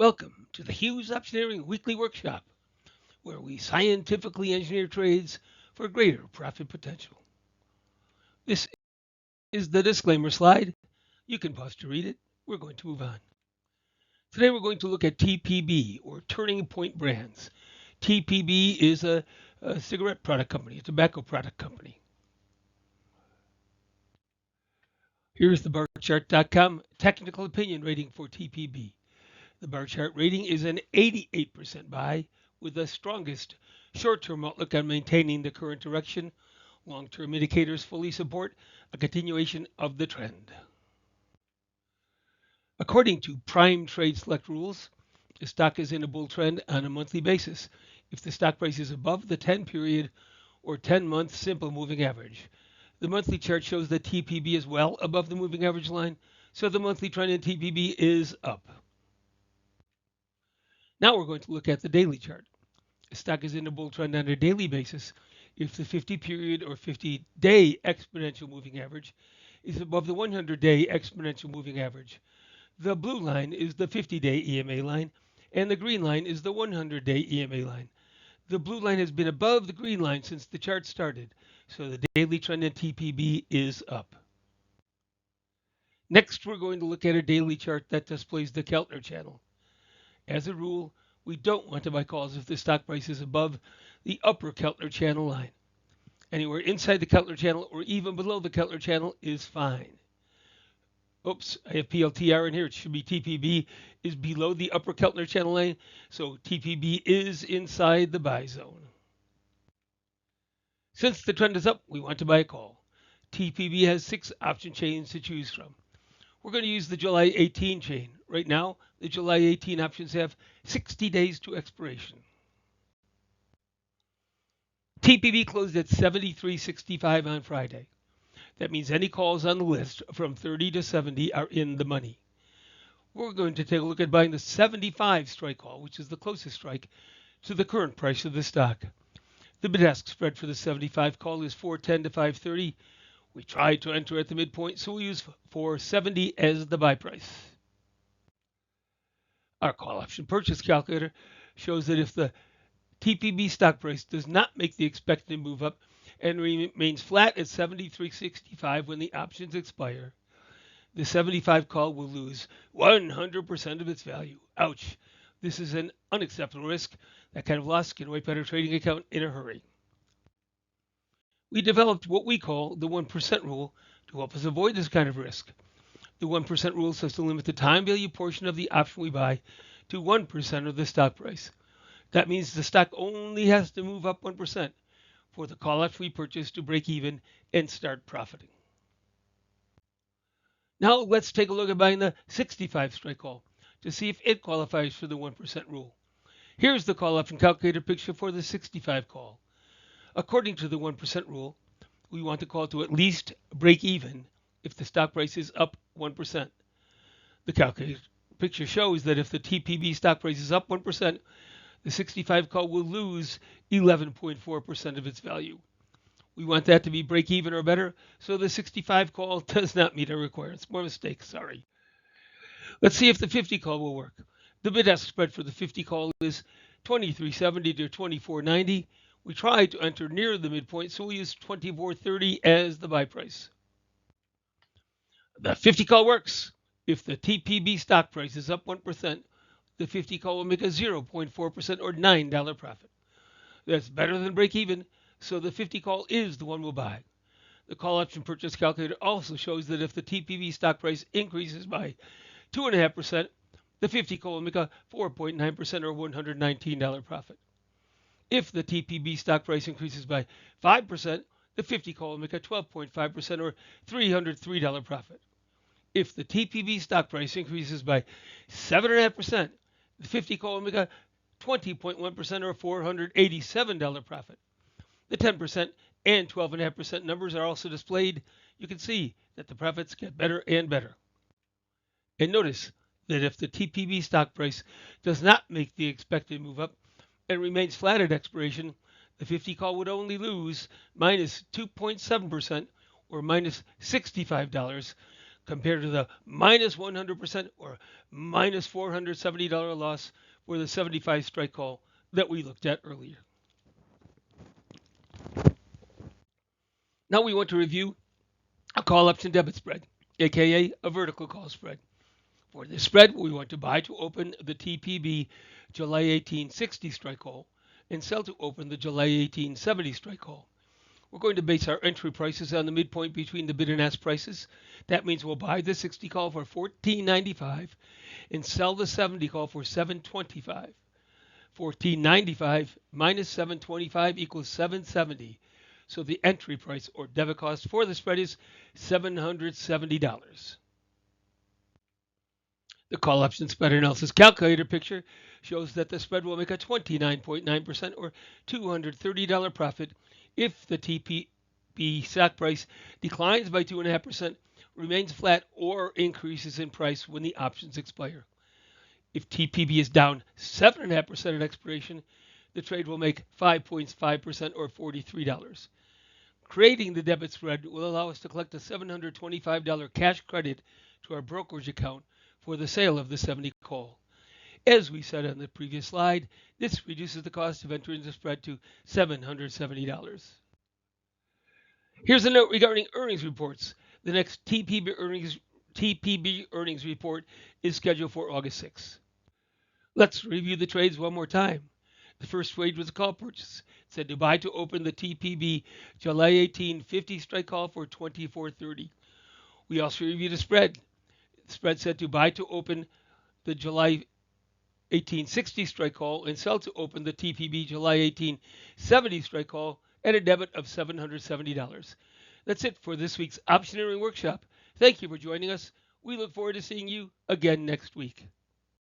Welcome to the Hughes Optioneering Weekly Workshop, where we scientifically engineer trades for greater profit potential. This is the disclaimer slide. You can pause to read it. We're going to move on. Today we're going to look at TPB, or Turning Point Brands. TPB is a cigarette product company, a tobacco product company. Here's the barchart.com technical opinion rating for TPB. The bar chart rating is an 88% buy, with the strongest short-term outlook on maintaining the current direction. Long-term indicators fully support a continuation of the trend. According to Prime Trade Select rules, the stock is in a bull trend on a monthly basis if the stock price is above the 10-period or 10-month simple moving average. The monthly chart shows that TPB is well above the moving average line, so the monthly trend in TPB is up. Now we're going to look at the daily chart. The stock is in a bull trend on a daily basis if the 50-period or 50-day exponential moving average is above the 100-day exponential moving average. The blue line is the 50-day EMA line, and the green line is the 100-day EMA line. The blue line has been above the green line since the chart started, so the daily trend in TPB is up. Next, we're going to look at a daily chart that displays the Keltner channel. As a rule, we don't want to buy calls if the stock price is above the upper Keltner channel line. Anywhere inside the Keltner channel or even below the Keltner channel is fine. Oops, I have PLTR in here. It should be TPB is below the upper Keltner channel line, so TPB is inside the buy zone. Since the trend is up, we want to buy a call. TPB has 6 option chains to choose from. We're going to use the July 18 chain. Right now, the July 18 options have 60 days to expiration. TPB closed at 73.65 on Friday. That means any calls on the list from 30 to 70 are in the money. We're going to take a look at buying the 75 strike call, which is the closest strike to the current price of the stock. The bid-ask spread for the 75 call is 410 to 530. We tried to enter at the midpoint, so we'll use 470 as the buy price. Our call option purchase calculator shows that if the TPB stock price does not make the expected move up and remains flat at 73.65 when the options expire, the 75 call will lose 100% of its value. Ouch. This is an unacceptable risk. That kind of loss can wipe out a trading account in a hurry. We developed what we call the 1% rule to help us avoid this kind of risk. The 1% rule says to limit the time value portion of the option we buy to 1% of the stock price. That means the stock only has to move up 1% for the call option we purchase to break even and start profiting. Now let's take a look at buying the 65 strike call to see if it qualifies for the 1% rule. Here's the call option calculator picture for the 65 call. According to the 1% rule, we want the call to at least break even if the stock price is up 1%. The calculator picture shows that if the TPB stock price is up 1%, the 65 call will lose 11.4% of its value. We want that to be break even or better, so the 65 call does not meet our requirements. More mistakes, sorry. Let's see if the 50 call will work. The bid-ask spread for the 50 call is 23.70 to 24.90. We tried to enter near the midpoint, so we'll use 24.30 as the buy price. The 50 call works. If the TPB stock price is up 1%, the 50 call will make a 0.4% or $9 profit. That's better than break even, so the 50 call is the one we'll buy. The call option purchase calculator also shows that if the TPB stock price increases by 2.5%, the 50 call will make a 4.9% or $119 profit. If the TPB stock price increases by 5%, the 50 call will make a 12.5% or $303 profit. If the TPB stock price increases by 7.5%, the 50 call will make a 20.1% or $487 profit. The 10% and 12.5% numbers are also displayed. You can see that the profits get better and better. And notice that if the TPB stock price does not make the expected move up and remains flat at expiration, the 50 call would only lose minus 2.7% or minus $65, compared to the minus 100% or minus $470 loss for the 75 strike call that we looked at earlier. Now we want to review a call option debit spread, aka a vertical call spread. For this spread, we want to buy to open the TPB July 1860 strike call and sell to open the July 1870 strike call. We're going to base our entry prices on the midpoint between the bid and ask prices. That means we'll buy the 60 call for $14.95 and sell the 70 call for $7.25. $14.95 minus $7.25 equals $7.70. So the entry price or debit cost for the spread is $770. The call option spread analysis calculator picture shows that the spread will make a 29.9% or $230 profit if the TPB stock price declines by 2.5%, remains flat, or increases in price when the options expire. If TPB is down 7.5% at expiration, the trade will make 5.5% or $43. Creating the debit spread will allow us to collect a $725 cash credit to our brokerage account for the sale of the 70 call. As we said on the previous slide, this reduces the cost of entering the spread to $770. Here's a note regarding earnings reports. The next TPB earnings report is scheduled for August 6th. Let's review the trades one more time. The first trade was a call purchase. It said to buy to open the TPB July 1850 strike call for $24.30. We also reviewed the spread. The spread said to buy to open the July 1860 strike call and sell to open the TPB July 1870 strike call at a debit of $770. That's it for this week's Optioneering Workshop. Thank you for joining us. We look forward to seeing you again next week.